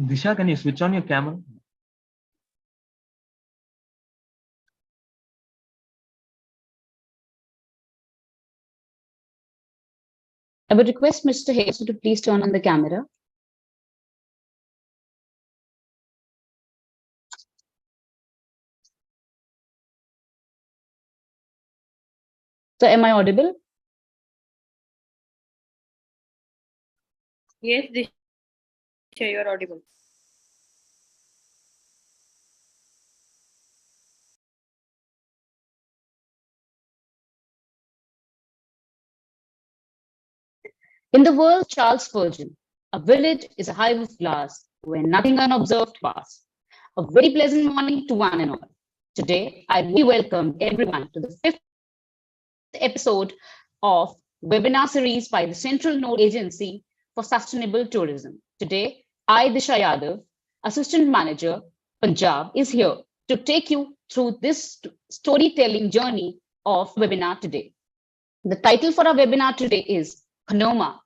Disha, can you switch on your camera? I would request Mr. Hayes to please turn on the camera. So am I audible? Yes, Disha, you are audible. In the words of Charles Spurgeon, a village is a hive of glass where nothing unobserved passes. A very pleasant morning to one and all. Today, I welcome everyone to the fifth episode of webinar series by the Central Node Agency for Sustainable Tourism. Today, I, Disha Yadav, Assistant Manager, Punjab, is here to take you through this storytelling journey of webinar today. The title for our webinar today is Khonoma,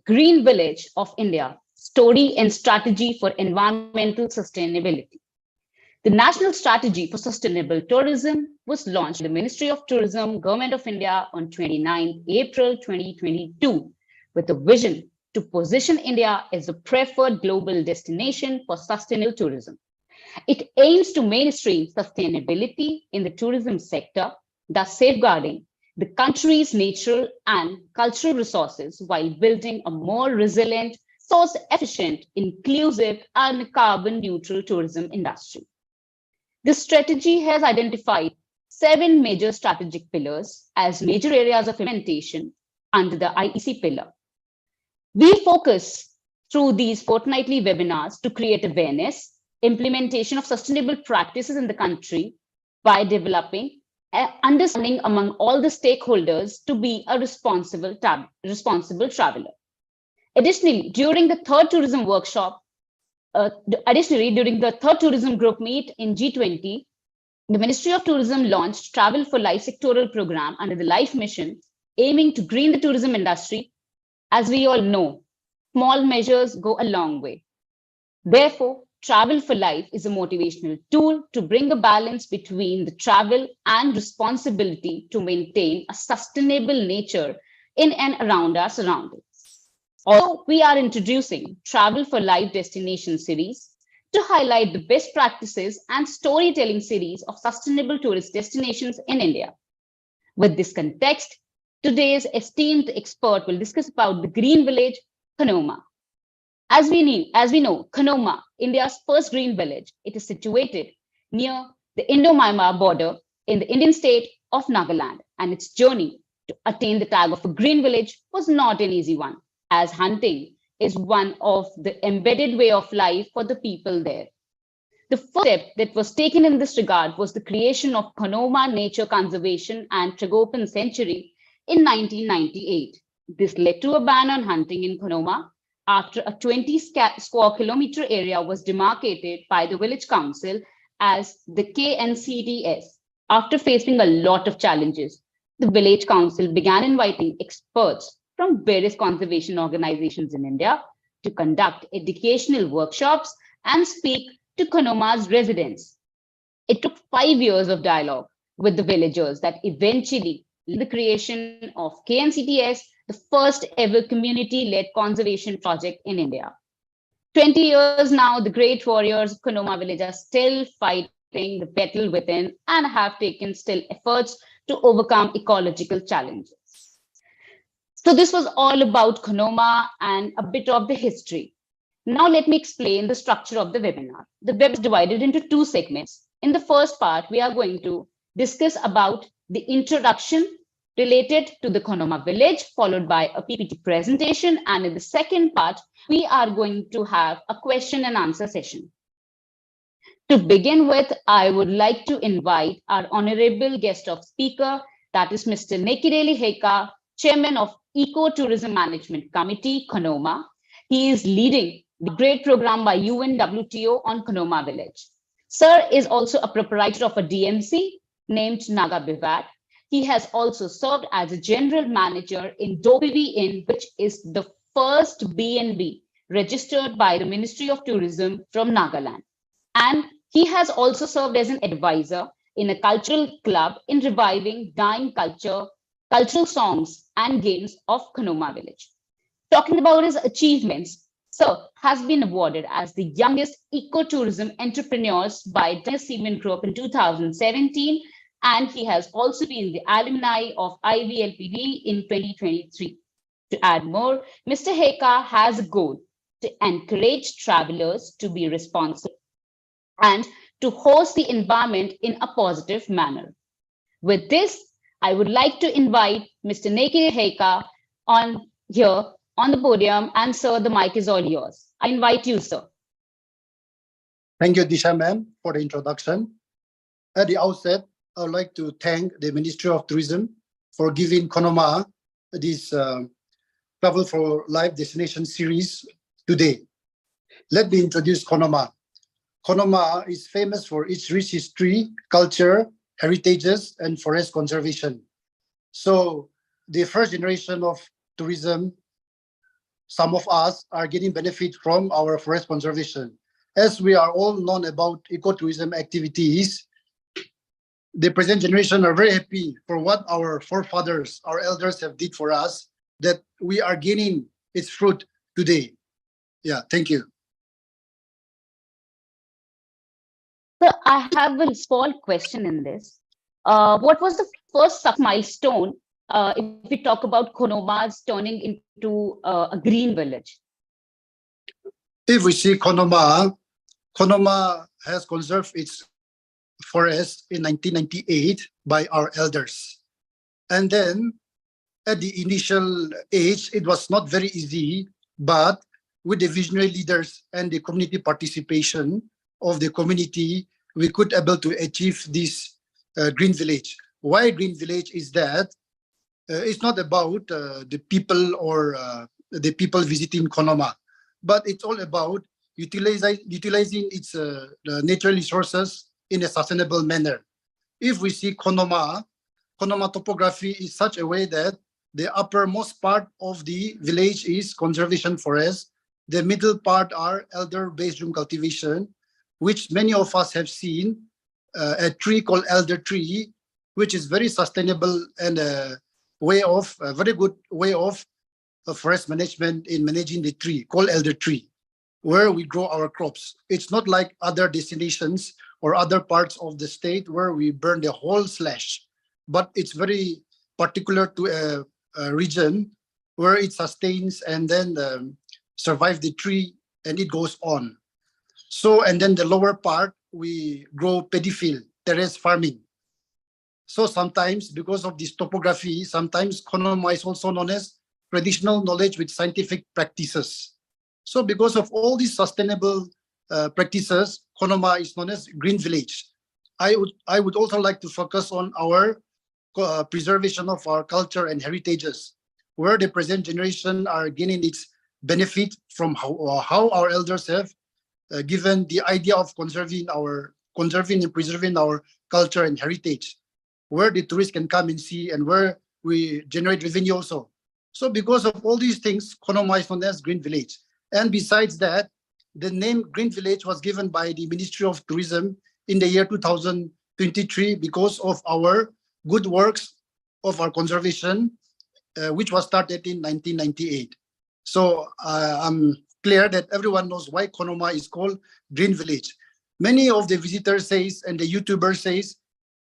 Green Village of India, Story and Strategy for Environmental Sustainability. The National Strategy for Sustainable Tourism was launched by the Ministry of Tourism, Government of India on 29 April 2022 with a vision to position India as a preferred global destination for sustainable tourism. It aims to mainstream sustainability in the tourism sector, thus safeguarding the country's natural and cultural resources while building a more resilient, source efficient, inclusive, and carbon neutral tourism industry. This strategy has identified 7 major strategic pillars as major areas of implementation under the IEC pillar. We focus through these fortnightly webinars to create awareness, implementation of sustainable practices in the country by developing understanding among all the stakeholders to be a responsible traveler. Additionally, during the third tourism group meet in G20, the Ministry of Tourism launched Travel for Life sectoral program under the Life Mission, aiming to green the tourism industry. As we all know, small measures go a long way. Therefore, Travel for Life is a motivational tool to bring a balance between the travel and responsibility to maintain a sustainable nature in and around our surroundings. Also, we are introducing Travel for Life Destination Series to highlight the best practices and storytelling series of sustainable tourist destinations in India. With this context, today's esteemed expert will discuss about the Green Village, Khonoma. As we know, Khonoma, India's first green village, it is situated near the Indo-Myanmar border in the Indian state of Nagaland, and its journey to attain the tag of a green village was not an easy one, as hunting is one of the embedded way of life for the people there. The first step that was taken in this regard was the creation of Khonoma Nature Conservation and Tragopan Sanctuary in 1998. This led to a ban on hunting in Khonoma after a 20 square kilometer area was demarcated by the village council as the KNCTS. After facing a lot of challenges, the village council began inviting experts from various conservation organizations in India to conduct educational workshops and speak to Khonoma's residents. It took 5 years of dialogue with the villagers that eventually led to the creation of KNCTS, the first ever community-led conservation project in India. 20 years now, the great warriors of Khonoma village are still fighting the battle within and have taken still efforts to overcome ecological challenges. So this was all about Khonoma and a bit of the history. Now let me explain the structure of the webinar. The web is divided into 2 segments. In the first part, we are going to discuss about the introduction related to the Khonoma village, followed by a PPT presentation. And in the second part, we are going to have a question and answer session. To begin with, I would like to invite our honorable guest of speaker, that is Mr. Nekireli Heka, Chairman of Eco-Tourism Management Committee, Khonoma. He is leading the great program by UNWTO on Khonoma village. Sir is also a proprietor of a DMC named Naga Bivat. He has also served as a general manager in Dopivi Inn, which is the first B&B registered by the Ministry of Tourism from Nagaland. And he has also served as an advisor in a cultural club in reviving dying cultural songs and games of Khonoma village. Talking about his achievements, Sir has been awarded as the youngest ecotourism entrepreneurs by Seaman Group in 2017, and he has also been the alumni of IVLPD in 2023. To add more, Mr. Heka has a goal to encourage travelers to be responsible and to host the environment in a positive manner. With this, I would like to invite Mr. Neki Heka on here on the podium, and sir, the mic is all yours. I invite you, sir. Thank you, Disha ma'am, for the introduction. At the outset, I would like to thank the Ministry of Tourism for giving Khonoma this Travel for Life destination series today. Let me introduce Khonoma. Khonoma is famous for its rich history, culture, heritages, and forest conservation. So the first generation of tourism, some of us are getting benefit from our forest conservation. As we are all known about ecotourism activities, the present generation are very happy for what our forefathers, our elders have did for us, that we are gaining its fruit today. Yeah, thank you. So I have a small question in this. What was the first milestone if we talk about Khonoma's turning into a green village? If we see Khonoma, Khonoma has conserved its forest in 1998 by our elders. And then at the initial age, it was not very easy, but with the visionary leaders and the community participation of the community, we could able to achieve this green village. Why green village is that it's not about the people or the people visiting Khonoma, but it's all about utilizing its natural resources in a sustainable manner. If we see Khonoma topography is such a way that the uppermost part of the village is conservation forest. The middle part are elder-based room cultivation, which many of us have seen, a tree called elder tree, which is very sustainable and a very good way of forest management in managing the tree called elder tree, where we grow our crops. It's not like other destinations or other parts of the state where we burn the whole slash, but it's very particular to a region where it sustains and then survive the tree and it goes on. So, and then the lower part, we grow paddy field, terrace farming. So sometimes because of this topography, sometimes Khonoma is also known as traditional knowledge with scientific practices. So because of all these sustainable practices, Khonoma is known as green village. I would also like to focus on our preservation of our culture and heritages, where the present generation are gaining its benefit from how our elders have given the idea of conserving and preserving our culture and heritage, where the tourists can come and see and where we generate revenue also. So because of all these things, Khonoma is known as Green Village. And besides that, the name Green Village was given by the Ministry of Tourism in the year 2023 because of our good works of our conservation, which was started in 1998. So I'm clear that everyone knows why Khonoma is called Green Village. Many of the visitors says and the YouTubers says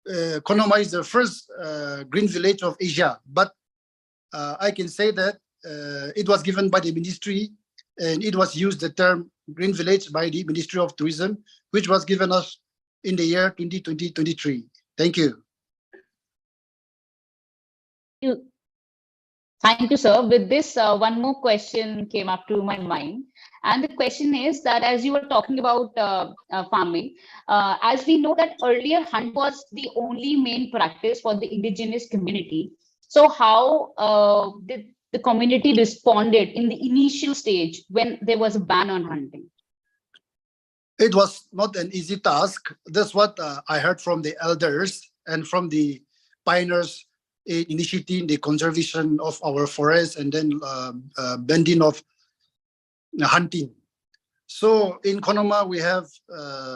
Khonoma is the first green village of Asia, but I can say that it was given by the ministry and it was used the term green village by the Ministry of Tourism, which was given us in the year 2023. Thank you. Thank you, sir. With this, one more question came up to my mind. And the question is that as you were talking about farming, as we know that earlier hunt was the only main practice for the indigenous community. So how did the community responded in the initial stage when there was a ban on hunting? It was not an easy task. That's what I heard from the elders and from the pioneers initiating the conservation of our forests and then bending of hunting. So in Khonoma, we have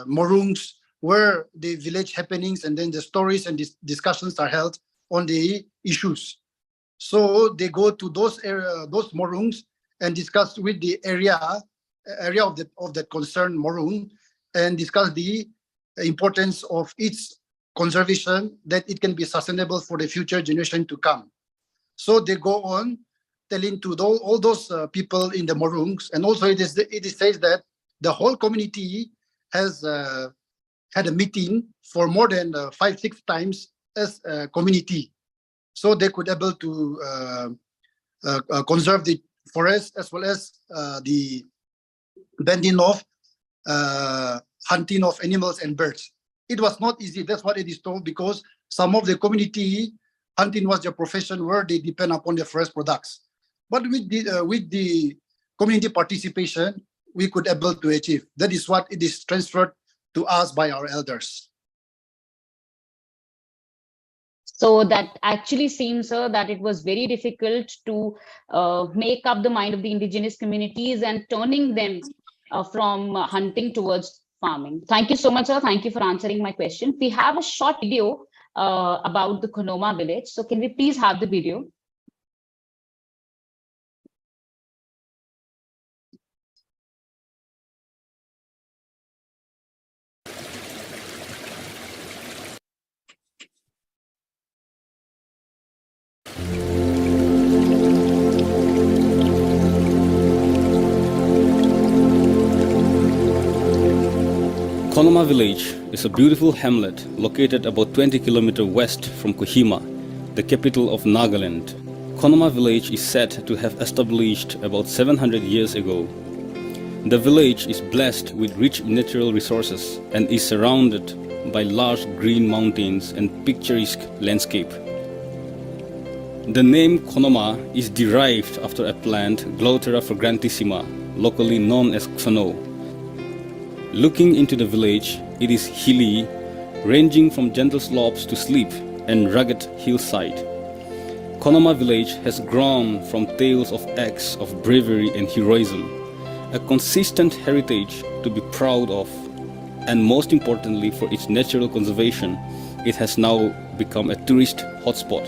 morungs where the village happenings and then the stories and discussions are held on the issues. So they go to those morungs and discuss with the area of that concerned morung and discuss the importance of its conservation, that it can be sustainable for the future generation to come. So they go on telling to all those people in the morungs, and also it says that the whole community has had a meeting for more than 5-6 times as a community, so they could able to conserve the forest as well as the bending of hunting of animals and birds. It was not easy. That's what it is told, because some of the community hunting was their profession, where they depend upon the forest products. But with the community participation, we could able to achieve. That is what it is transferred to us by our elders. So that actually seems, sir, that it was very difficult to make up the mind of the indigenous communities and turning them from hunting towards farming. Thank you so much, sir. Thank you for answering my question. We have a short video about the Khonoma village. So can we please have the video? Khonoma village is a beautiful hamlet located about 20 km west from Kohima, the capital of Nagaland. Khonoma village is said to have established about 700 years ago. The village is blessed with rich natural resources and is surrounded by large green mountains and picturesque landscape. The name Khonoma is derived after a plant, Glauthera fragrantissima, locally known as Khono. Looking into the village, it is hilly, ranging from gentle slopes to steep and rugged hillside. Khonoma village has grown from tales of acts of bravery and heroism, a consistent heritage to be proud of, and most importantly for its natural conservation, it has now become a tourist hotspot.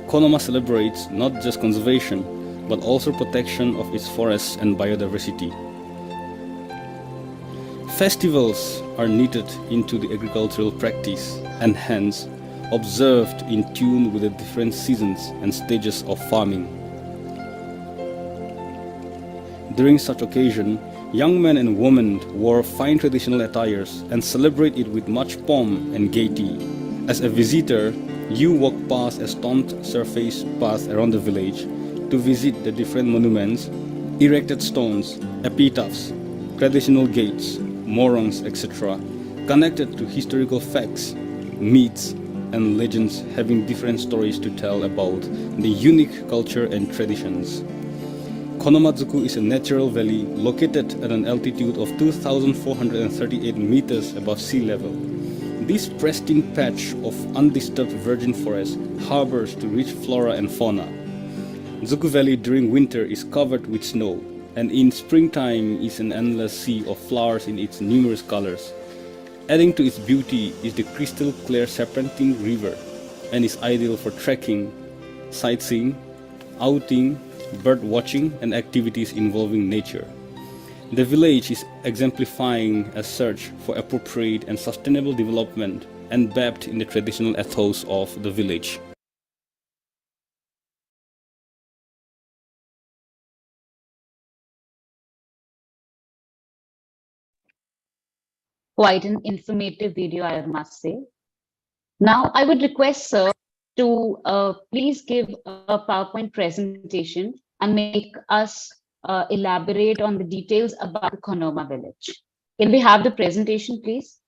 Khonoma celebrates not just conservation, but also protection of its forests and biodiversity. Festivals are knitted into the agricultural practice and hence observed in tune with the different seasons and stages of farming. During such occasion, young men and women wore fine traditional attires and celebrate it with much pomp and gaiety. As a visitor, you walk past a stone surface path around the village to visit the different monuments, erected stones, epitaphs, traditional gates, morons, etc., connected to historical facts, myths, and legends having different stories to tell about the unique culture and traditions. Khonomatsuku is a natural valley located at an altitude of 2,438 meters above sea level. This pristine patch of undisturbed virgin forest harbors the rich flora and fauna. Zuku Valley during winter is covered with snow, and in springtime is an endless sea of flowers in its numerous colors. Adding to its beauty is the crystal clear serpentine river, and is ideal for trekking, sightseeing, outing, bird watching, and activities involving nature. The village is exemplifying a search for appropriate and sustainable development, embedded in the traditional ethos of the village. Quite an informative video, I must say. Now, I would request, sir, to please give a PowerPoint presentation and make us elaborate on the details about the Khonoma village. Can we have the presentation, please?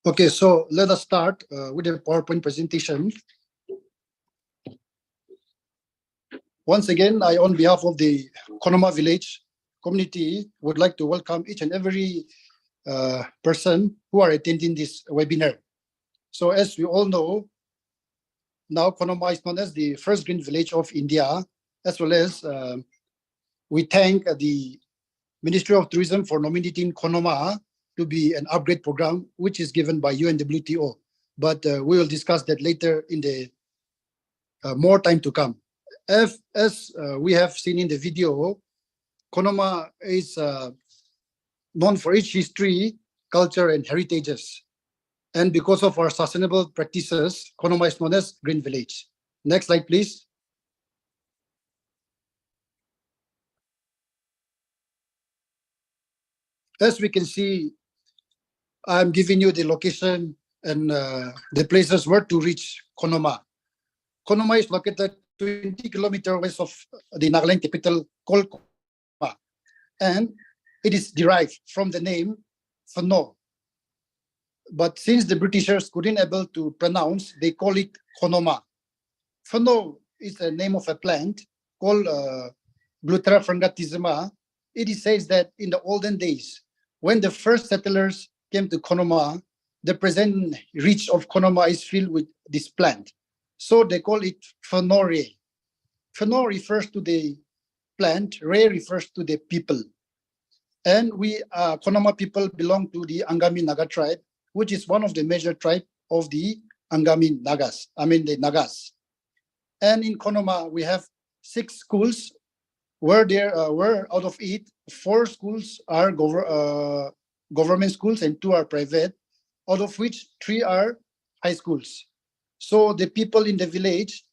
Okay, so let us start with the PowerPoint presentation. Once again, on behalf of the Khonoma village, community would like to welcome each and every person who are attending this webinar. So as we all know, now Khonoma is known as the first green village of India, as well as we thank the Ministry of Tourism for nominating Khonoma to be an upgrade program, which is given by UNWTO. But we will discuss that later in the more time to come. As we have seen in the video, Khonoma is known for its history, culture, and heritages. And because of our sustainable practices, Khonoma is known as Green Village. Next slide, please. As we can see, I'm giving you the location and the places where to reach Khonoma. Khonoma is located 20 kilometers west of the Nagaland capital called Khonoma, and it is derived from the name Phno. But since the Britishers couldn't able to pronounce, they call it Khonoma. Phno is the name of a plant called Glutera frangatisima. It is says that in the olden days, when the first settlers came to Khonoma, the present reach of Khonoma is filled with this plant. So they call it Phonore. Phno refers to the plant, Re refers to the people. And we, Khonoma people, belong to the Angami Naga tribe, which is one of the major tribe of the Angami Nagas, the Nagas. And in Khonoma, we have 6 schools, where out of it, 4 schools are government schools and 2 are private, out of which 3 are high schools. So the people in the village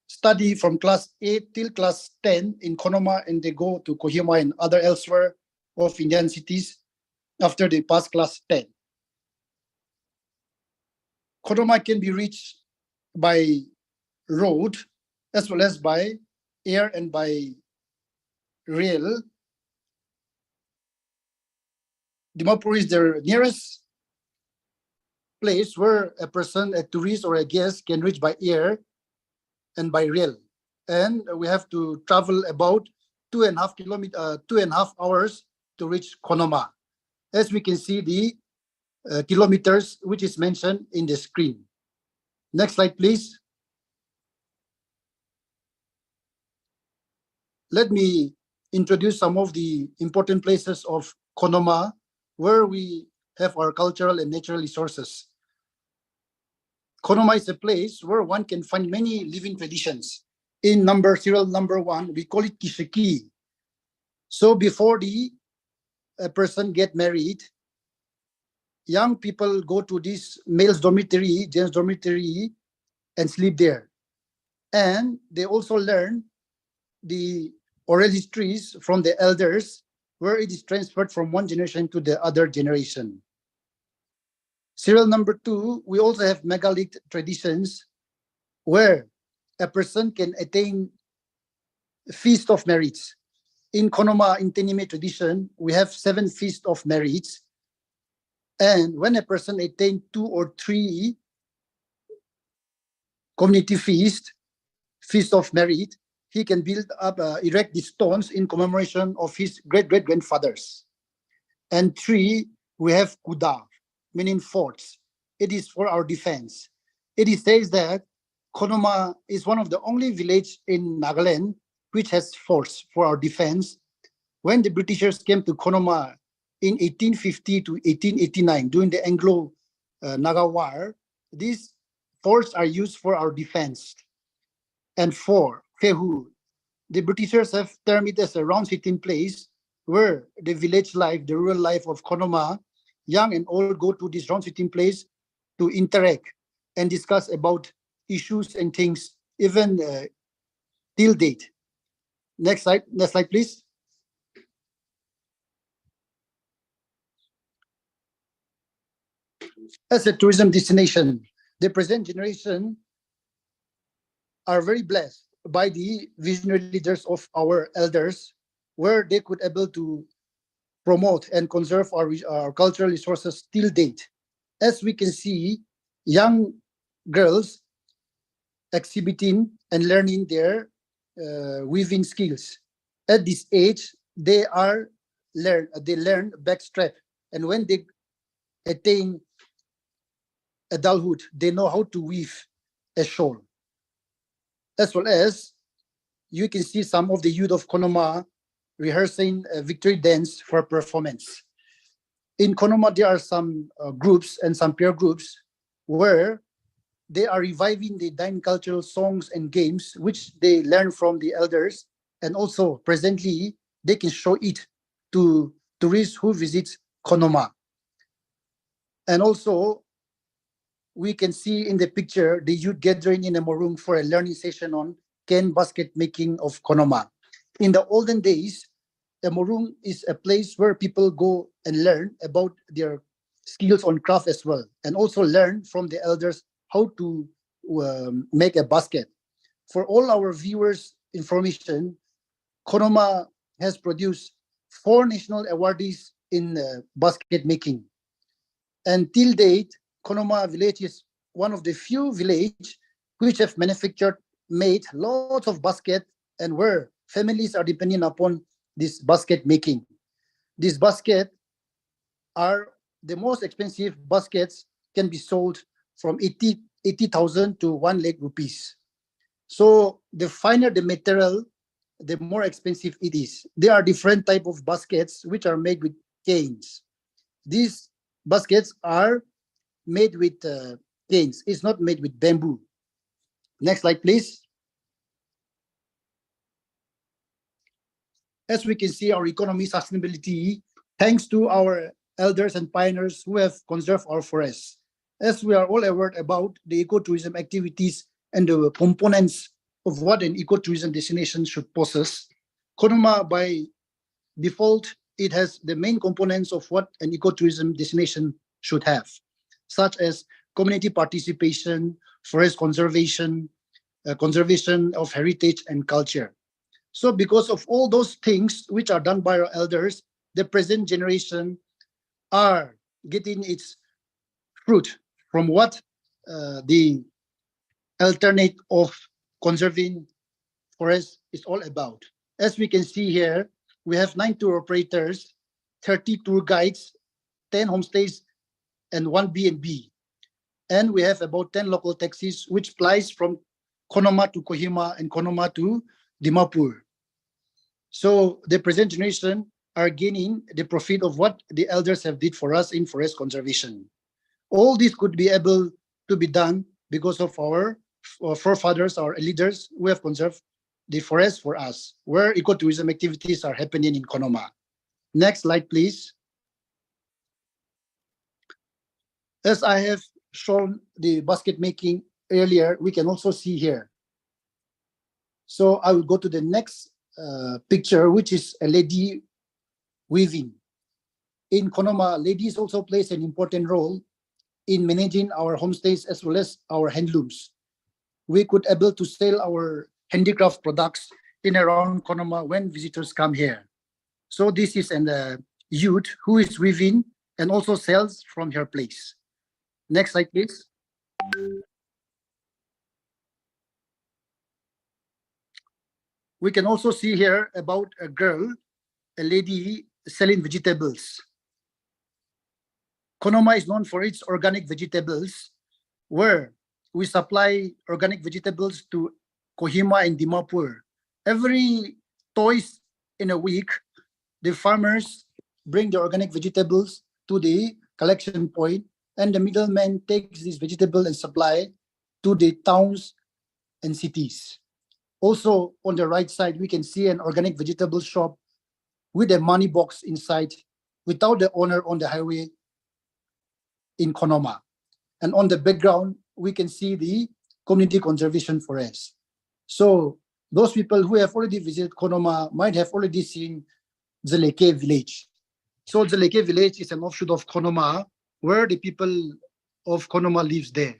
study from class 8 till class 10 in Khonoma, and they go to Kohima and other elsewhere of Indian cities after they pass class 10. Khonoma can be reached by road as well as by air and by rail. Dimapur is the nearest place where a person, a tourist or a guest can reach by air and by rail. And we have to travel about 2.5 hours to reach Khonoma. As we can see the kilometers which is mentioned in the screen. Next slide, please. Let me introduce some of the important places of Khonoma where we have our cultural and natural resources. Khonoma is a place where one can find many living traditions. In serial number 1, we call it Kishiki. So before a person get married, young people go to this male's dormitory, gents' dormitory, and sleep there. And they also learn the oral histories from the elders, where it is transferred from one generation to the other generation. Serial number 2, we also have megalithic traditions where a person can attain feast of merits. In Khonoma, in Tenime tradition, we have 7 feasts of merits. And when a person attains 2 or 3 community feast of merit, he can build up, erect the stones in commemoration of his great-great-grandfathers. And 3, we have Kuda, meaning forts. It is for our defense. It is says that Khonoma is one of the only village in Nagaland which has forts for our defense. When the Britishers came to Khonoma in 1850 to 1889, during the Anglo-Naga War, these forts are used for our defense. And 4, Fehu. The Britishers have termed it as a round-sitting place where the village life, the rural life of Khonoma, young and old go to this round-sitting place to interact and discuss about issues and things, even till date. Next slide, please. As a tourism destination, the present generation are very blessed by the visionary leaders of our elders, where they could able to promote and conserve our cultural resources till date. As we can see, young girls exhibiting and learning their weaving skills. At this age, they learn backstrap, and when they attain adulthood, they know how to weave a shawl. As well as you can see some of the youth of Khonoma rehearsing a victory dance for performance. In Khonoma, there are some groups and some peer groups where they are reviving the Dain cultural songs and games which they learn from the elders, and also presently they can show it to tourists who visit Khonoma. And also we can see in the picture the youth gathering in a morung for a learning session on cane basket making of Khonoma. In the olden days, a morung is a place where people go and learn about their skills on craft as well, and also learn from the elders how to make a basket. For all our viewers' information, Khonoma has produced 4 national awardees in basket making. And till date, Khonoma village is one of the few villages which have made lots of basket, and where families are depending upon this basket making. These baskets are the most expensive baskets, can be sold from 80,000 to 1 lakh rupees. So the finer the material, the more expensive it is. There are different type of baskets which are made with canes. These baskets are made with canes. It's not made with bamboo. Next slide, please. As we can see, our economy sustainability, thanks to our elders and pioneers who have conserved our forests. As we are all aware about the ecotourism activities and the components of what an ecotourism destination should possess, Khonoma by default, it has the main components of what an ecotourism destination should have, such as community participation, forest conservation, conservation of heritage and culture. So because of all those things which are done by our elders, the present generation are getting its fruit from what the alternate of conserving forest is all about. As we can see here, we have 9 tour operators, 30 tour guides, 10 homestays, and 1 B&B. And we have about 10 local taxis, which plies from Khonoma to Kohima and Khonoma to Dimapur. So the present generation are gaining the profit of what the elders have did for us in forest conservation. All this could be able to be done because of our forefathers, our leaders, who have conserved the forest for us, where ecotourism activities are happening in Khonoma. Next slide, please. As I have shown the basket making earlier, we can also see here. So I will go to the next picture, which is a lady weaving. In Khonoma, ladies also plays an important role in managing our homestays as well as our handlooms. We could able to sell our handicraft products in around Khonoma when visitors come here. So this is an youth who is weaving and also sells from her place. Next slide, please. We can also see here about a girl, a lady selling vegetables. Khonoma is known for its organic vegetables, where we supply organic vegetables to Kohima and Dimapur. Every twice in a week, the farmers bring the organic vegetables to the collection point, and the middleman takes this vegetable and supply to the towns and cities. Also, on the right side, we can see an organic vegetable shop with a money box inside, without the owner on the highway in Khonoma. And on the background, we can see the community conservation forest. So those people who have already visited Khonoma might have already seen Zeleke village. So Zeleke village is an offshoot of Khonoma, where the people of Khonoma lives there.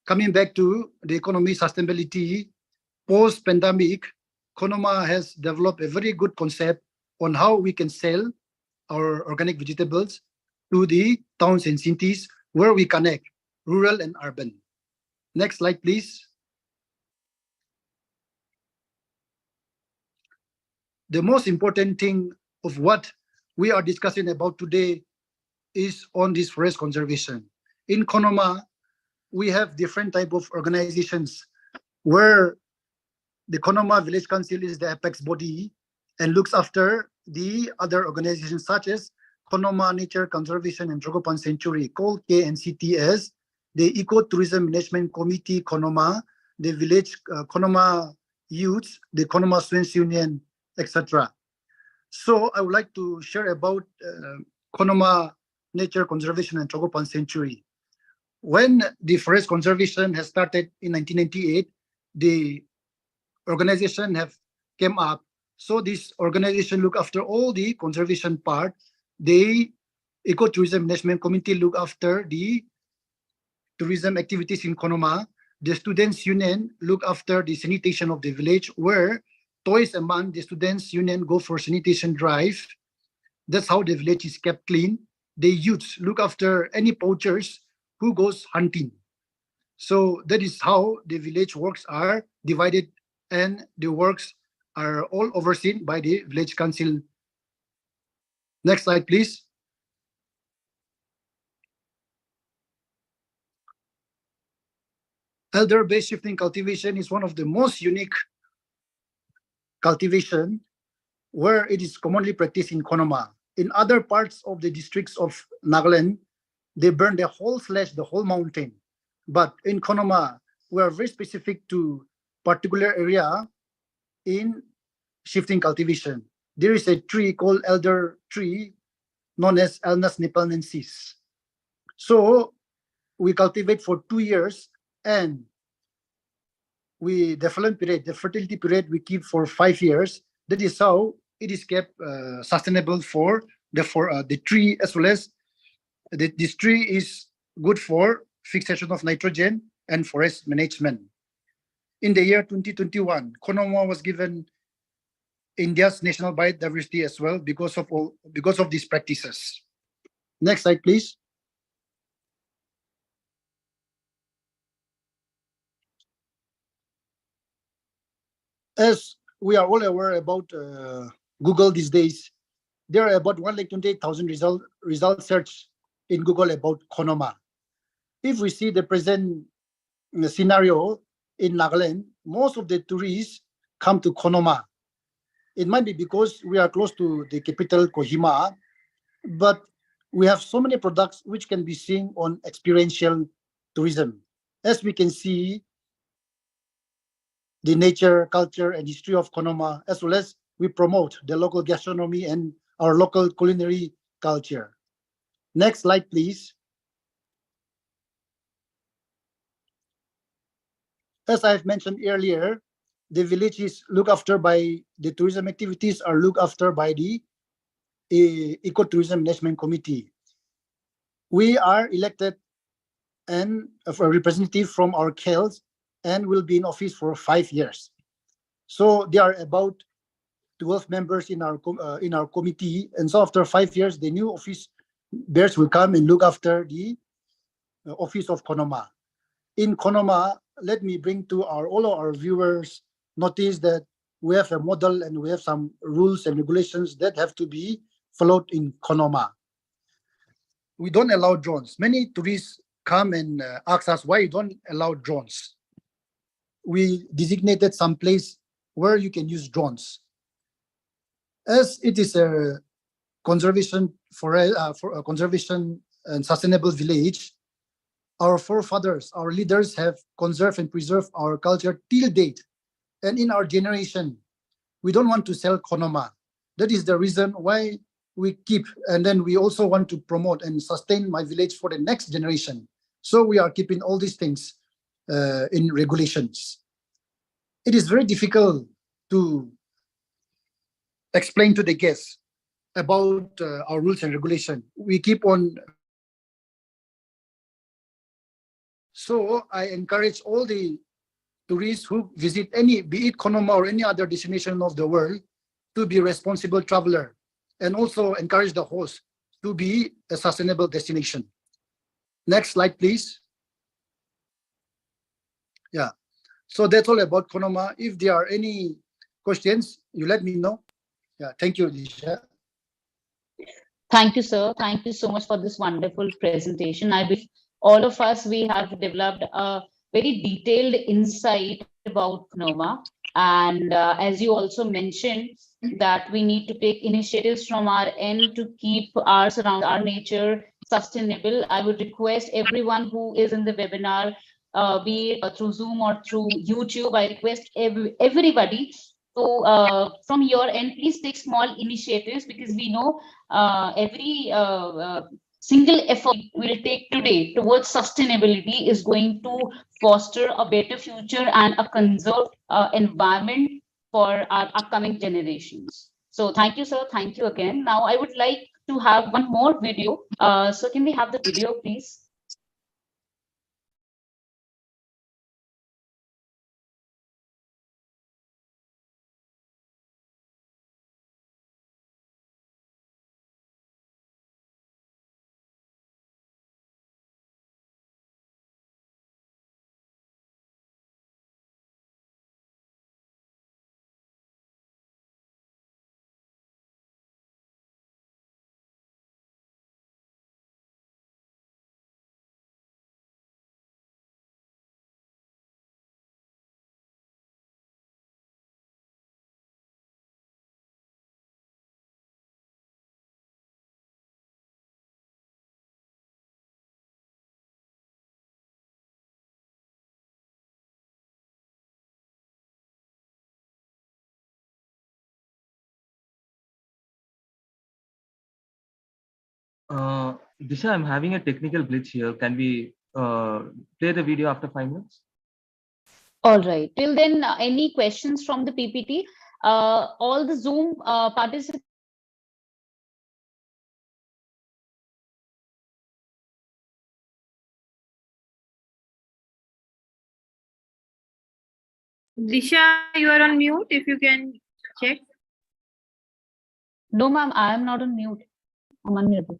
Coming back to the economy sustainability, post-pandemic, Khonoma has developed a very good concept on how we can sell our organic vegetables to the towns and cities, where we connect rural and urban. Next slide, please. the most important thing of what we are discussing about today is on this forest conservation. In Khonoma, we have different type of organizations where the Khonoma Village Council is the apex body and looks after the other organizations such as Khonoma Nature Conservation and Jogopan Sanctuary, called KNCTS, the Eco-Tourism Management Committee Khonoma, the Village Khonoma Youth, the Khonoma Students Union, etc. So I would like to share about Khonoma Nature Conservation and Jogopan Sanctuary. When the forest conservation has started in 1998, the organization have came up. So this organization look after all the conservation part. The Eco-Tourism Management Committee look after the tourism activities in Khonoma. The Students Union look after the sanitation of the village, where twice a month the Students Union go for sanitation drive. That's how the village is kept clean. The youths look after any poachers who goes hunting. So that is how the village works are divided, and the works are all overseen by the village council. Next slide, please. Elder-based shifting cultivation is one of the most unique cultivation where it is commonly practiced in Khonoma. In other parts of the districts of Nagaland, they burn the whole slash the whole mountain. But in Khonoma, we are very specific to particular area in shifting cultivation. There is a tree called elder tree known as Elnas nepalnensis. So we cultivate for 2 years, and the fertility period we keep for 5 years. That is how it is kept sustainable for the tree, as well as this tree is good for fixation of nitrogen and forest management. In the year 2021, Khonoma was given India's national biodiversity as well because of these practices. Next slide, please. As we are all aware about Google these days, there are about 128,000 result search in Google about Khonoma. If we see the present scenario in Nagaland, most of the tourists come to Khonoma. It might be because we are close to the capital, Kohima, but we have so many products which can be seen on experiential tourism. As we can see, the nature, culture, and history of Khonoma, as well as we promote the local gastronomy and our local culinary culture. Next slide, please. As I've mentioned earlier, the village is looked after by the tourism activities are looked after by the Eco-Tourism Management Committee. We are elected and a representative from our KELs and will be in office for 5 years. So there are about 12 members in our committee, and so after 5 years, the new office bears will come and look after the office of Khonoma. In Khonoma, let me bring to all of our viewers notice that we have a model and we have some rules and regulations that have to be followed in Khonoma. We don't allow drones. Many tourists come and ask us why you don't allow drones. We designated some place where you can use drones. As it is a conservation for a conservation and sustainable village, our forefathers, our leaders have conserved and preserved our culture till date. And in our generation, we don't want to sell Khonoma. That is the reason why we keep, and then we also want to promote and sustain my village for the next generation. So we are keeping all these things in regulations. It is very difficult to explain to the guests about our rules and regulation. We keep on. So I encourage all the tourists who visit any, be it Khonoma or any other destination of the world, to be responsible traveler, and also encourage the host to be a sustainable destination. Next slide, please. Yeah. So that's all about Khonoma. If there are any questions, you let me know. Yeah, thank you, Disha. Thank you, sir. Thank you so much for this wonderful presentation. I believe all of us, we have developed a very detailed insight about Khonoma. And as you also mentioned, that we need to take initiatives from our end to keep our surround our nature sustainable. I would request everyone who is in the webinar, be it through Zoom or through YouTube, I request everybody to, from your end, please take small initiatives, because we know every single effort we'll take today towards sustainability is going to foster a better future and a conserved environment for our upcoming generations. So thank you, sir. Thank you again. Now I would like to have one more video. So can we have the video, please? Disha, I'm having a technical glitch here. Can we play the video after 5 minutes? All right. Till then, any questions from the PPT? All the Zoom participants. Disha, you are on mute. If you can check. No, ma'am, I am not on mute. I'm unmuted.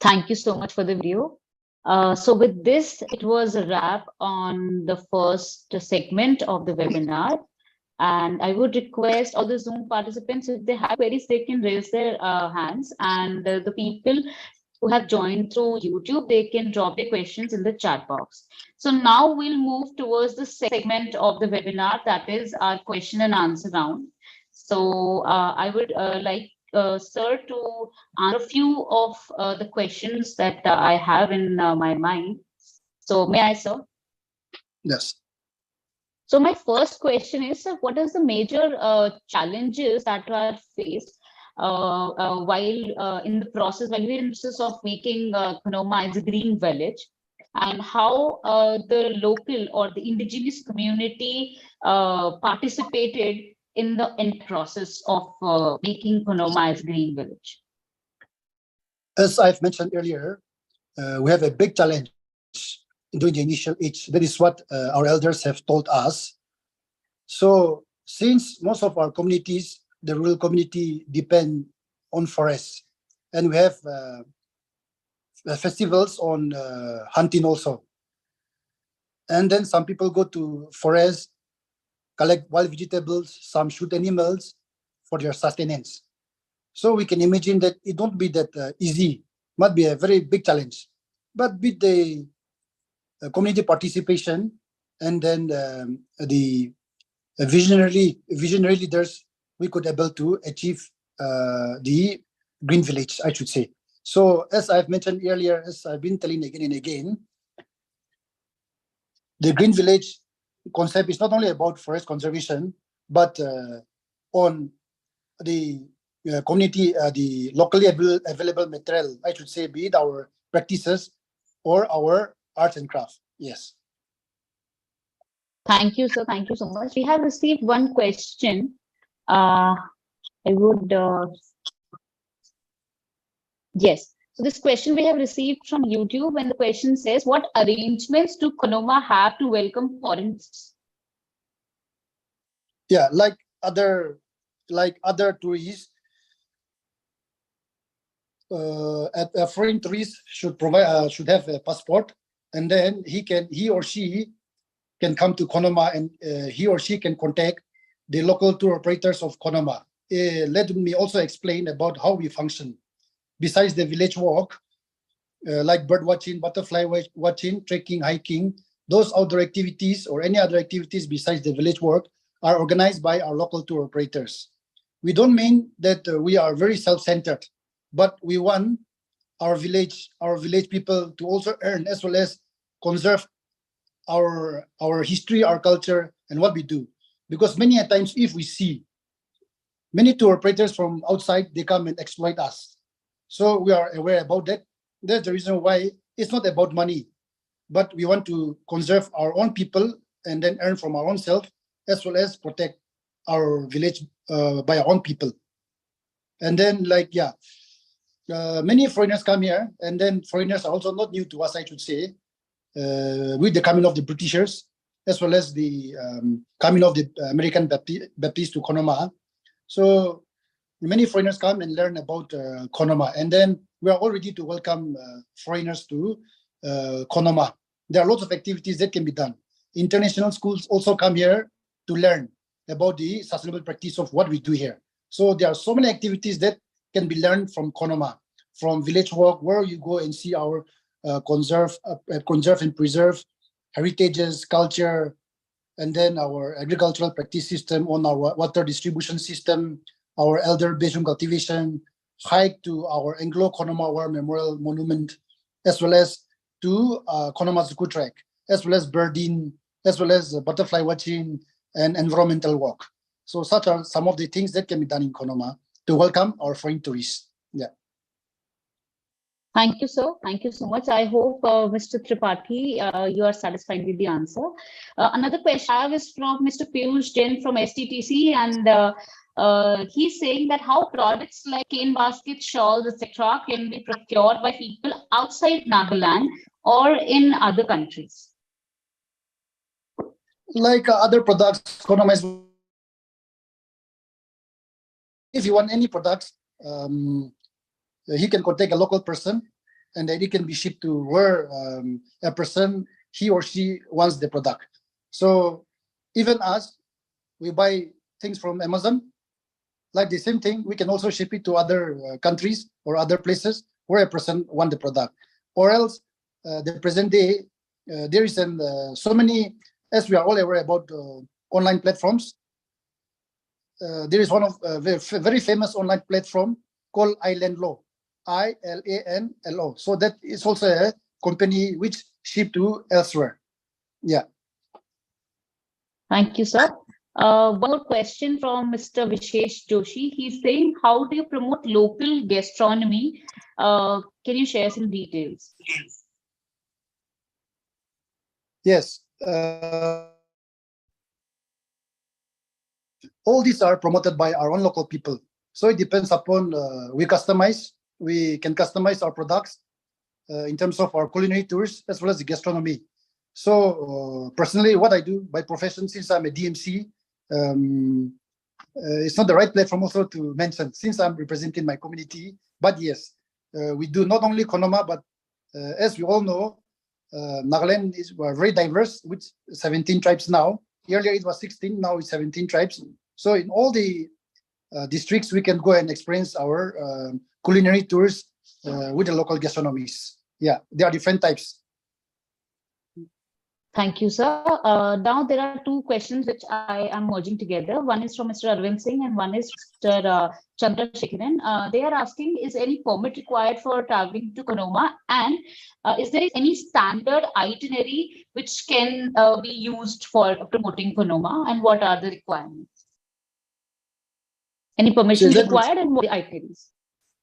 Thank you so much for the video. So with this, it was a wrap on the first segment of the webinar. And I would request all the Zoom participants, if they have queries, they can raise their hands. And the people who have joined through YouTube, they can drop their questions in the chat box. So now we'll move towards the segment of the webinar, that is our question and answer round. So I would like sir to answer a few of the questions that I have in my mind. So may I, sir? Yes. So my first question is, sir, what is the major challenges that are faced while in the process, while we're in the process of making Khonoma as a green village, and how the local or the indigenous community participated in the end process of making Khonoma as a green village? As I've mentioned earlier, we have a big challenge during the initial age. That is what our elders have told us. So since most of our communities, the rural community, depend on forests, and we have festivals on hunting also. And then some people go to forest, collect wild vegetables, some shoot animals for their sustenance. So we can imagine that it won't be that easy, might be a very big challenge. But with the community participation and then the visionary leaders, we could able to achieve the green village, I should say. So as I've mentioned earlier, as I've been telling again and again, the green village concept is not only about forest conservation, but on the community, the locally available material, I should say, be it our practices or our arts and craft. Yes. Thank you, sir. Thank you so much. We have received one question. I would, yes. So this question we have received from YouTube, and the question says, what arrangements do Khonoma have to welcome foreigners? Yeah, like other tourists, a foreign tourist should should have a passport, and then he or she can come to Khonoma, and he or she can contact the local tour operators of Khonoma. Let me also explain about how we function. Besides the village walk, like bird watching, butterfly watching, trekking, hiking, those outdoor activities or any other activities besides the village walk are organized by our local tour operators. We don't mean that we are very self-centered, but we want our village people to also earn as well as conserve our history, our culture, and what we do. Because many a times, if we see many tour operators from outside, they come and exploit us. So we are aware about that. That's the reason why it's not about money, but we want to conserve our own people and then earn from our own self, as well as protect our village by our own people. And then, many foreigners come here, and then foreigners are also not new to us, I should say, with the coming of the Britishers, as well as the coming of the American Baptists to Khonoma. So many foreigners come and learn about Khonoma, and then we are all ready to welcome foreigners to Khonoma. There are lots of activities that can be done. International schools also come here to learn about the sustainable practice of what we do here. So there are so many activities that can be learned from Khonoma, from village walk, where you go and see our conserve and preserve heritages, culture, and then our agricultural practice system, on our water distribution system, our elder based cultivation, hike to our Anglo-Khonoma War Memorial Monument, as well as to Khonoma Zuku Trek, as well as birding, as well as butterfly watching and environmental walk. So such are some of the things that can be done in Khonoma to welcome our foreign tourists. Yeah. Thank you, sir. Thank you so much. I hope, Mr. Tripathi, you are satisfied with the answer. Another question I have is from Mr. Piyush Jain from STTC, and he's saying that how products like cane baskets, shawls, etc., can be procured by people outside Nagaland or in other countries. Like other products, Khonoma is, if you want any products, he can contact a local person, and then it can be shipped to where a person, he or she wants the product. So even us, we buy things from Amazon. Like the same thing, we can also ship it to other countries or other places where a person want the product. Or else, the present day, there is so many, as we are all aware about online platforms. There is one of very famous online platform called Ilandlo, ILANLO. So that is also a company which ship to elsewhere. Yeah. Thank you, sir. One more question from Mr. Vishesh Joshi. He's saying, how do you promote local gastronomy? Can you share some details? Yes. All these are promoted by our own local people. So it depends upon, we can customize our products in terms of our culinary tours as well as the gastronomy. So personally, what I do by profession, since I'm a DMC, it's not the right platform also to mention since I'm representing my community. But yes, we do not only Khonoma, but as we all know, Nagaland is very diverse with 17 tribes now. Earlier it was 16, now it's 17 tribes. So in all the districts, we can go and experience our culinary tours with the local gastronomies. Yeah, there are different types. Thank you, sir. Now there are two questions which I am merging together. One is from Mr. Arvind Singh and one is Mr. Chandra Shekharan. They are asking, is any permit required for traveling to Khonoma? And is there any standard itinerary which can be used for promoting Khonoma? And what are the requirements? Any permissions required and what are the itineraries?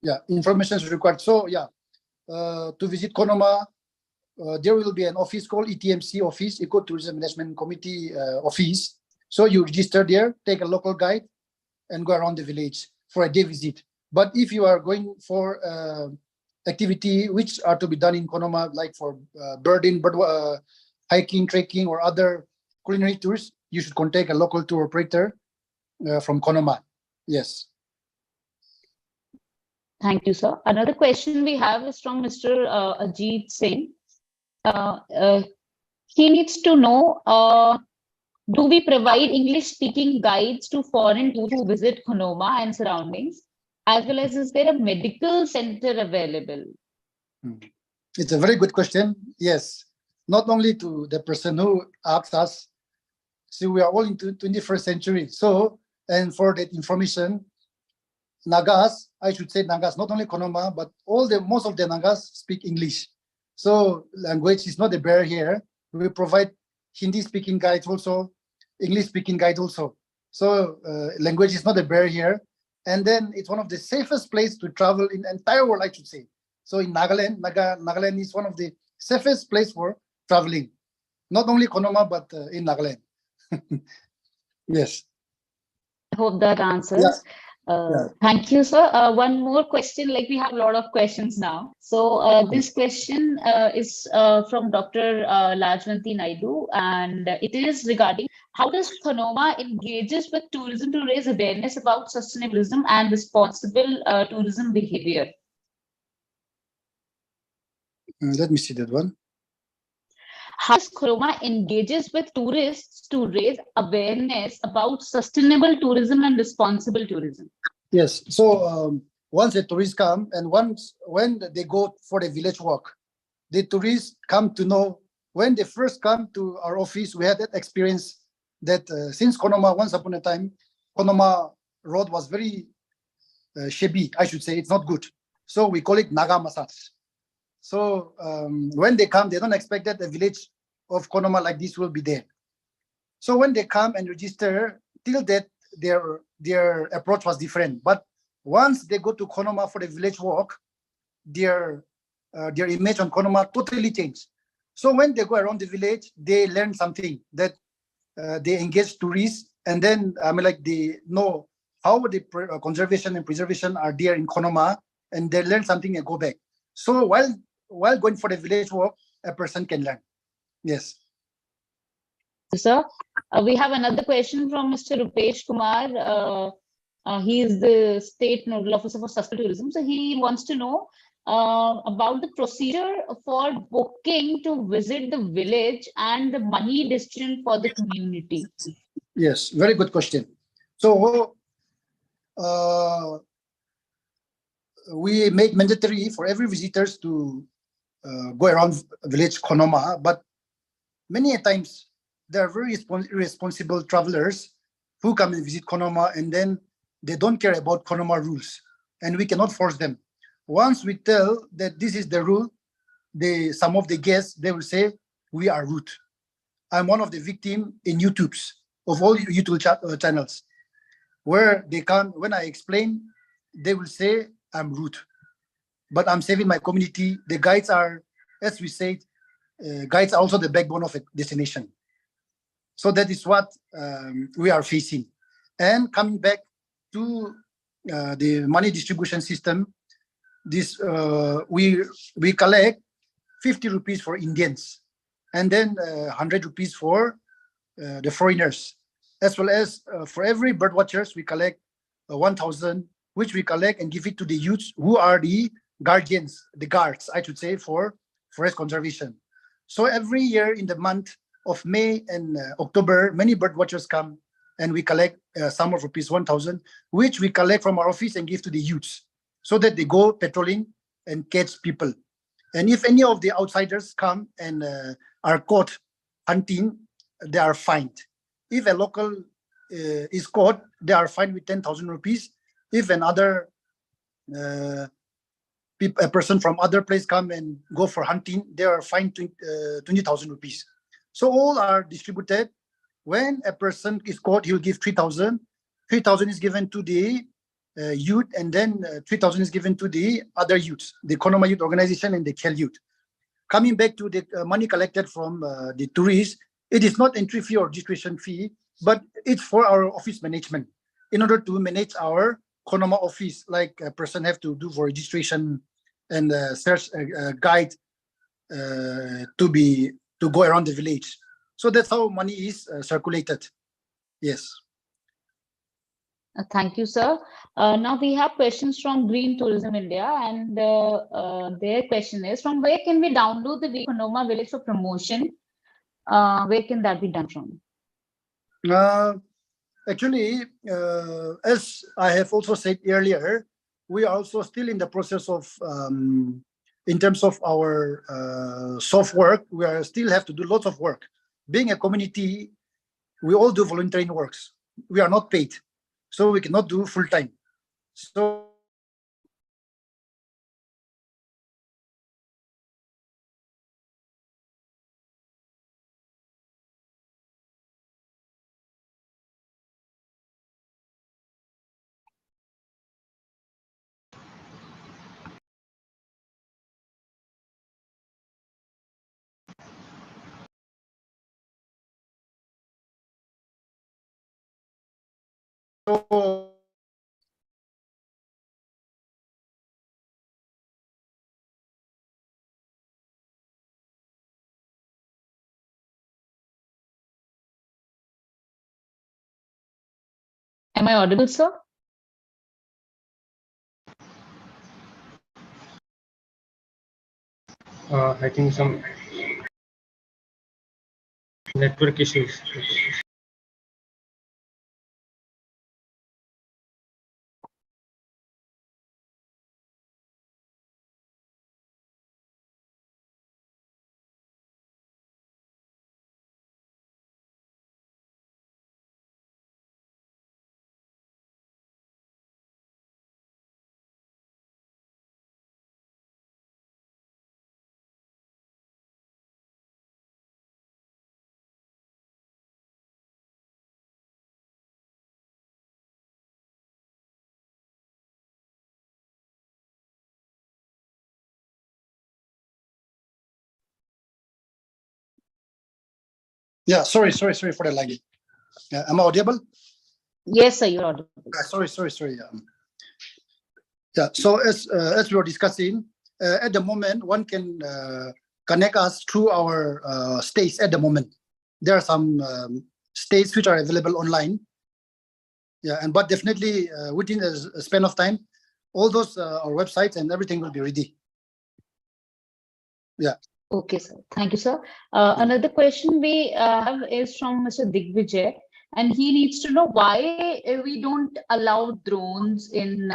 Yeah, information is required. So yeah, to visit Khonoma, there will be an office called ETMC office, Eco Tourism Management Committee office. So you register there, take a local guide, and go around the village for a day visit. But if you are going for activity which are to be done in Khonoma, like for bird hiking, trekking, or other culinary tours, you should contact a local tour operator from Khonoma. Yes. Thank you, sir. Another question we have is from Mr. Ajit Singh. He needs to know, do we provide English-speaking guides to foreign tourists who visit Khonoma and surroundings, as well as is there a medical center available? It's a very good question. Yes, not only to the person who asked us. See, we are all into 21st century. So, and for that information, Nagas, I should say Nagas, not only Khonoma, but most of the Nagas speak English. So language is not a barrier here. We provide Hindi-speaking guides also, English-speaking guides also. So language is not a barrier here. And then it's one of the safest places to travel in the entire world, I should say. So in Nagaland, Nagaland is one of the safest places for traveling. Not only Khonoma, but in Nagaland. Yes. I hope that answers. Yeah. Thank you, sir. One more question, like we have a lot of questions now. So this question is from Dr. Lajwanti Naidu, and it is regarding how does Khonoma engages with tourism to raise awareness about sustainability and responsible tourism behavior? Let me see that one. How does Khonoma engages with tourists to raise awareness about sustainable tourism and responsible tourism? Yes. So once the tourists come and when they go for the village walk, the tourists come to know. When they first come to our office, we had that experience that since Khonoma, once upon a time, Khonoma road was very shabby, I should say. It's not good. So we call it Naga Massage. So when they come, they don't expect that the village of Khonoma like this will be there. So when they come and register, till that their approach was different. But once they go to Khonoma for the village walk, their image on Khonoma totally changed. So when they go around the village, they learn something that they engage tourists, and then they know how the conservation and preservation are there in Khonoma, and they learn something and go back. So while going for the village walk, a person can learn. Yes. Sir, we have another question from Mr. Rupesh Kumar. He is the State Nodal Officer for Sustainable Tourism. So he wants to know about the procedure for booking to visit the village and the money distribution for the community. Yes, very good question. So we make mandatory for every visitors to go around village Khonoma, but many a times there are very irresponsible travelers who come and visit Khonoma and then they don't care about Khonoma rules, and we cannot force them. Once we tell that this is the rule, some of the guests, they will say we are rude. I'm one of the victims in YouTube's of all YouTube channels where they come, when I explain, they will say I'm rude, but I'm saving my community. The guides are, as we said, guides are also the backbone of a destination. So that is what we are facing. And coming back to the money distribution system, this we collect 50 rupees for Indians, and then 100 rupees for the foreigners, as well as for every bird watchers we collect 1,000, which we collect and give it to the youths who are the guardians, the guards, I should say, for forest conservation. So every year in the month of May and October, many bird watchers come and we collect a sum of rupees 1,000, which we collect from our office and give to the youths so that they go patrolling and catch people. And if any of the outsiders come and are caught hunting, they are fined. If a local is caught, they are fined with 10,000 rupees. If another a person from other place come and go for hunting, they are fined 20,000 rupees. So all are distributed. When a person is caught, he will give 3,000. 3,000 is given to the youth, and then 3,000 is given to the other youths, the Khonoma Youth Organization and the Khel Youth. Coming back to the money collected from the tourists, it is not entry fee or registration fee, but it's for our office management. In order to manage our Khonoma office, like a person have to do for registration and search a guide to go around the village. So that's how money is circulated. Yes. Thank you, sir. Now we have questions from Green Tourism India, and their question is, from where can we download the Khonoma village for promotion? Where can that be done from? Actually, as I have also said earlier, we are also still in the process of, in terms of our soft work, we are still have to do lots of work. Being a community, we all do volunteering works. We are not paid, so we cannot do full time. So Am I audible, sir? I think some network issues. yeah, sorry for the lagging. Am I audible? Yes, sir, you're audible. Sorry. Yeah. So as we were discussing, at the moment, one can connect us through our states. At the moment, there are some states which are available online. Yeah, but definitely within a span of time, all those our websites and everything will be ready. Okay, sir. Thank you, sir. Another question we have is from Mr. Digvijay, and he needs to know why we don't allow drones in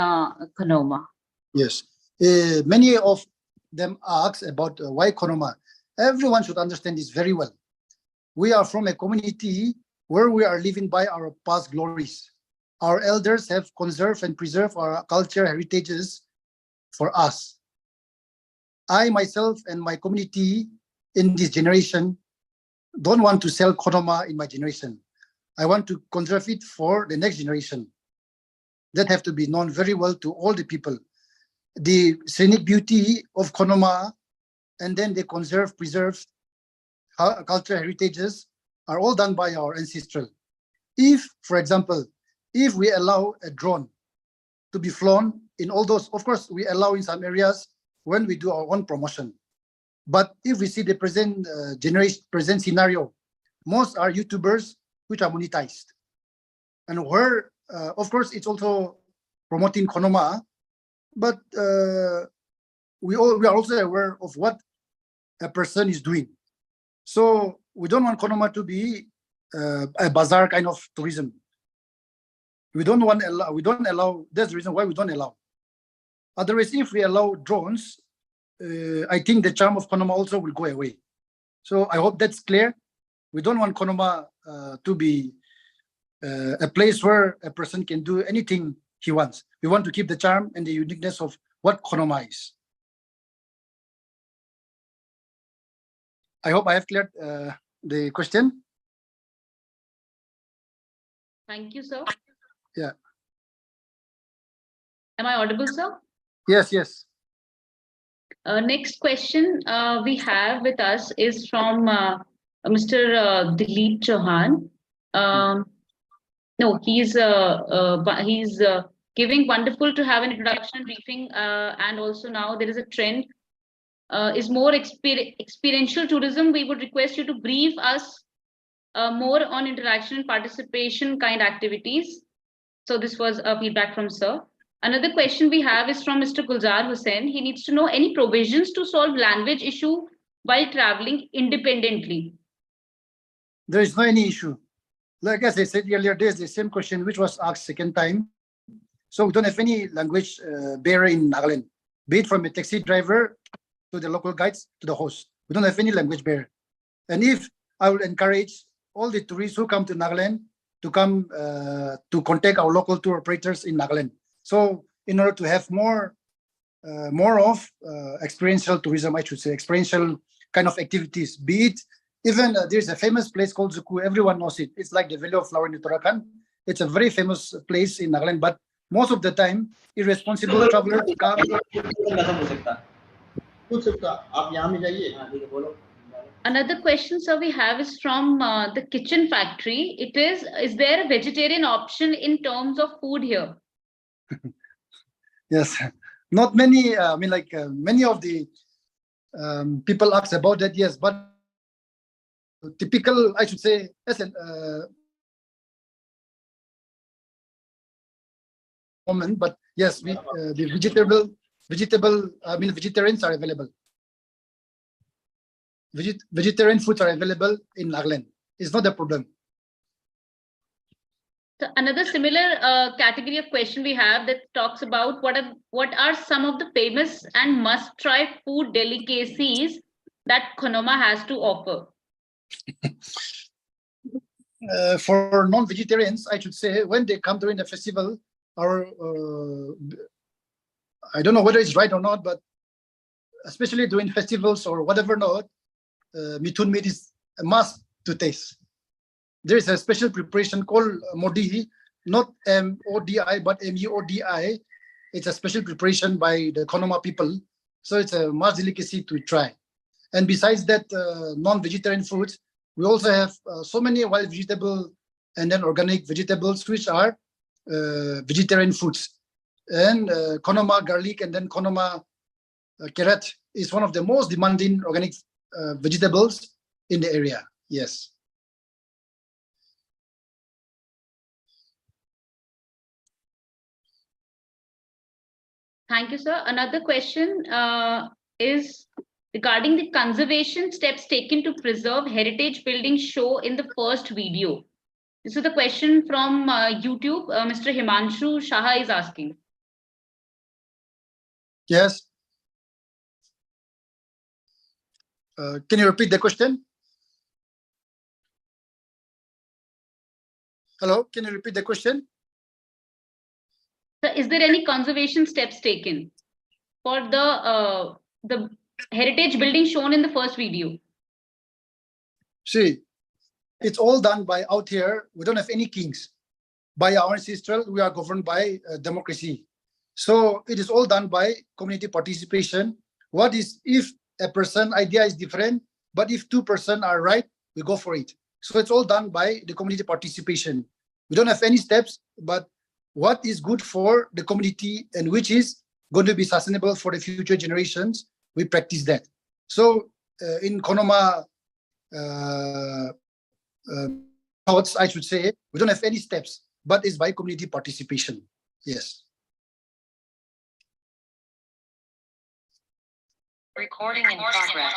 Khonoma. Yes. Many of them ask about why Khonoma. Everyone should understand this very well. We are from a community where we are living by our past glories. Our elders have conserved and preserved our culture heritages for us. I myself and my community in this generation don't want to sell Khonoma in my generation. I want to conserve it for the next generation. That have to be known very well to all the people. The scenic beauty of Khonoma, and then the preserved cultural heritages are all done by our ancestral. If, for example, if we allow a drone to be flown in all those, of course, we allow in some areas when we do our own promotion. But if we see the present scenario, most are YouTubers which are monetized, and where, of course, it's also promoting Khonoma, but we are also aware of what a person is doing. So we don't want Khonoma to be a bazaar kind of tourism. We don't allow. That's the reason why we don't allow. Otherwise, if we allow drones, I think the charm of Khonoma also will go away. So I hope that's clear. We don't want Khonoma to be a place where a person can do anything he wants. We want to keep the charm and the uniqueness of what Khonoma is. I hope I have cleared the question. Thank you, sir. Yeah. Am I audible, sir? Yes, yes. Next question we have with us is from Mr. Dilip Chauhan. No, he's giving wonderful to have an introduction briefing, and also now there is a trend is more experiential tourism. We would request you to brief us more on interaction and participation kind activities. So this was a feedback from sir. Another question we have is from Mr. Gulzar Hussain. He needs to know any provisions to solve language issue while traveling independently. There is no any issue. Like as I said earlier, there's the same question which was asked second time. So we don't have any language barrier in Nagaland, be it from a taxi driver to the local guides to the host. We don't have any language barrier. And if I will encourage all the tourists who come to Nagaland to come to contact our local tour operators in Nagaland. So in order to have more of experiential tourism, I should say, experiential kind of activities, be it even there's a famous place called Zuku, everyone knows it. It's like the Valley of Flower in Uttarakhand. It's a very famous place in Nagaland, but most of the time, irresponsible travelers come. Another question, sir, we have is from the kitchen factory. Is there a vegetarian option in terms of food here? Yes, not many. I mean, like many of the people ask about that. Yes, but typical, I should say, as an moment. But yes, we the vegetable. I mean, vegetarians are available. Vegetarian foods are available in Nagaland. It's not a problem. So another similar category of question we have that talks about what are some of the famous and must-try food delicacies that Khonoma has to offer? For non-vegetarians, I should say, when they come during the festival, or I don't know whether it's right or not, but especially during festivals or whatever not, mithun meat is a must to taste. There is a special preparation called modi, not M-O-D-I, but M-U-O-D-I. It's a special preparation by the Khonoma people. So it's a must delicacy to try. And besides that, non-vegetarian foods, we also have so many wild vegetable and then organic vegetables, which are vegetarian foods. And Khonoma garlic and then Khonoma carrot is one of the most demanding organic vegetables in the area. Yes. Thank you, sir. Another question is regarding the conservation steps taken to preserve heritage building show in the first video. This is the question from YouTube. Mr. Himanshu Shaha is asking. Yes. Can you repeat the question? Hello, can you repeat the question? So is there any conservation steps taken for the heritage building shown in the first video? See, it's all done by out here. We don't have any kings. By our ancestral, we are governed by democracy. So it is all done by community participation. What is if a person idea is different, but if 2% are right, we go for it. So it's all done by the community participation. We don't have any steps, but what is good for the community and which is going to be sustainable for the future generations, we practice that. So in Khonoma thoughts, I should say, we don't have any steps, but it's by community participation. Yes. Recording in progress.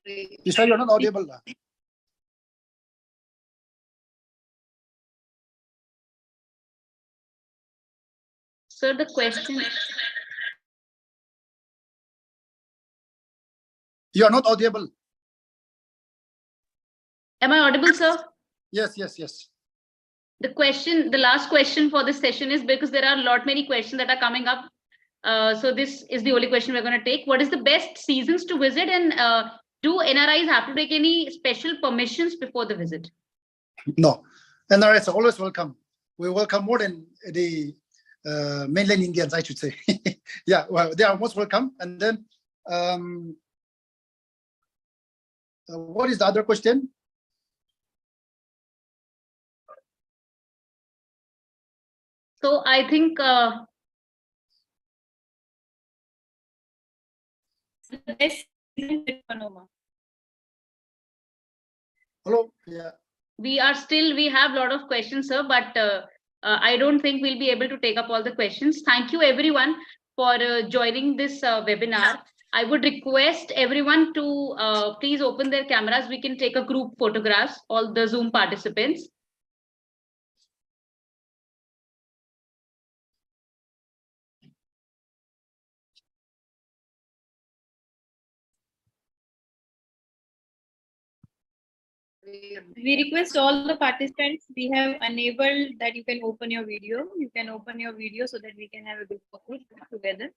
You said you're not audible. Sir, the question. You are not audible. Am I audible, sir? Yes, yes, yes. The question, the last question for this session is because there are a lot many questions that are coming up. So this is the only question we're going to take. What is the best seasons to visit, and do NRIs have to take any special permissions before the visit? No, NRIs are always welcome. We welcome more than the mainland Indians, I should say. Yeah, well, they are most welcome. And then, what is the other question? So I think The best season with Khonoma. Hello. Yeah. we have a lot of questions, sir, but I don't think we'll be able to take up all the questions. Thank you everyone for joining this webinar. I would request everyone to please open their cameras. We can take a group photographs, all the Zoom participants. We request all the participants, we have enabled that you can open your video. You can open your video so that we can have a good focus together.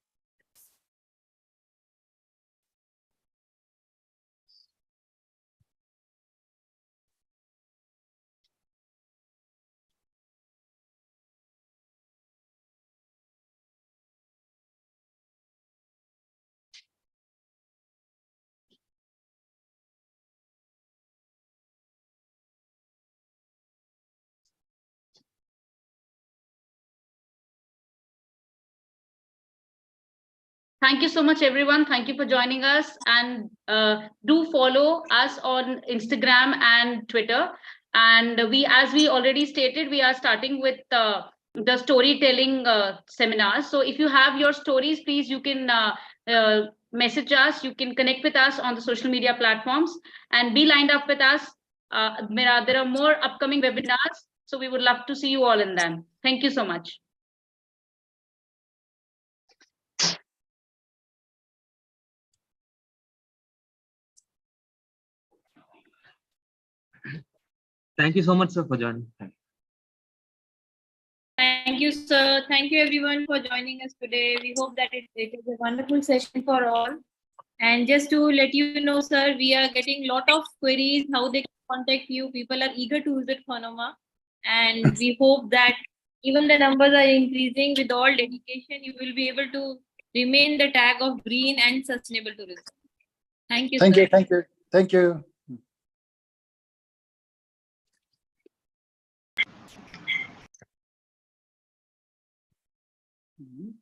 Thank you so much, everyone. Thank you for joining us, and do follow us on Instagram and Twitter. And as we already stated, we are starting with the storytelling seminars. So if you have your stories, please, you can message us. You can connect with us on the social media platforms and be lined up with us. There are more upcoming webinars, so we would love to see you all in them. Thank you so much. Thank you so much, sir, for joining. Thank you, sir. Thank you, everyone, for joining us today. We hope that it is a wonderful session for all. And just to let you know, sir, we are getting a lot of queries, how they can contact you. People are eager to visit Khonoma. And we hope that even the numbers are increasing with all dedication, you will be able to remain the tag of green and sustainable tourism. Thank you, Thank sir. you. Thank you. Thank you. Mhm.